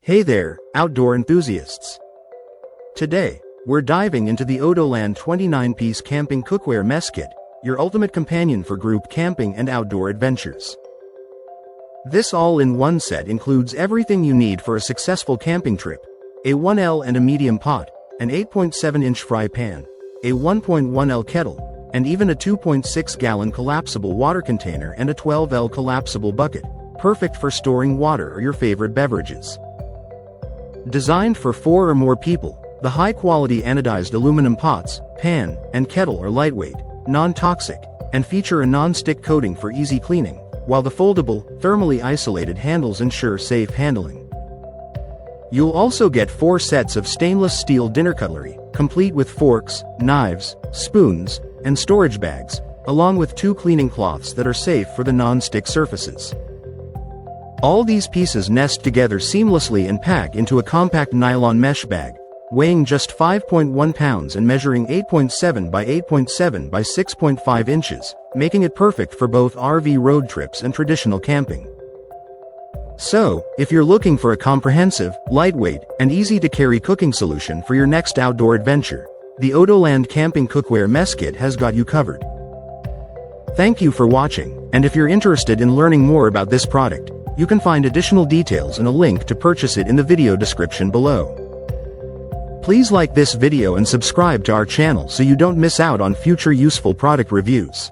Hey there, outdoor enthusiasts! Today, we're diving into the Odoland 29-piece Camping Cookware Mess Kit, your ultimate companion for group camping and outdoor adventures. This all-in-one set includes everything you need for a successful camping trip: a 1L and a medium pot, an 8.7-inch fry pan, a 1.1L kettle, and even a 2.6-gallon collapsible water container and a 12L collapsible bucket, perfect for storing water or your favorite beverages. Designed for 4 or more people, the high-quality anodized aluminum pots, pan, and kettle are lightweight, non-toxic, and feature a non-stick coating for easy cleaning, while the foldable, thermally isolated handles ensure safe handling. You'll also get 4 sets of stainless steel dinner cutlery, complete with forks, knives, spoons, and storage bags, along with 2 cleaning cloths that are safe for the non-stick surfaces. All these pieces nest together seamlessly and pack into a compact nylon mesh bag, weighing just 5.1 pounds and measuring 8.7 by 8.7 by 6.5 inches, making it perfect for both RV road trips and traditional camping. So, if you're looking for a comprehensive, lightweight, and easy-to-carry cooking solution for your next outdoor adventure, the Odoland Camping Cookware Mess Kit has got you covered. Thank you for watching, and if you're interested in learning more about this product, you can find additional details and a link to purchase it in the video description below. Please like this video and subscribe to our channel so you don't miss out on future useful product reviews.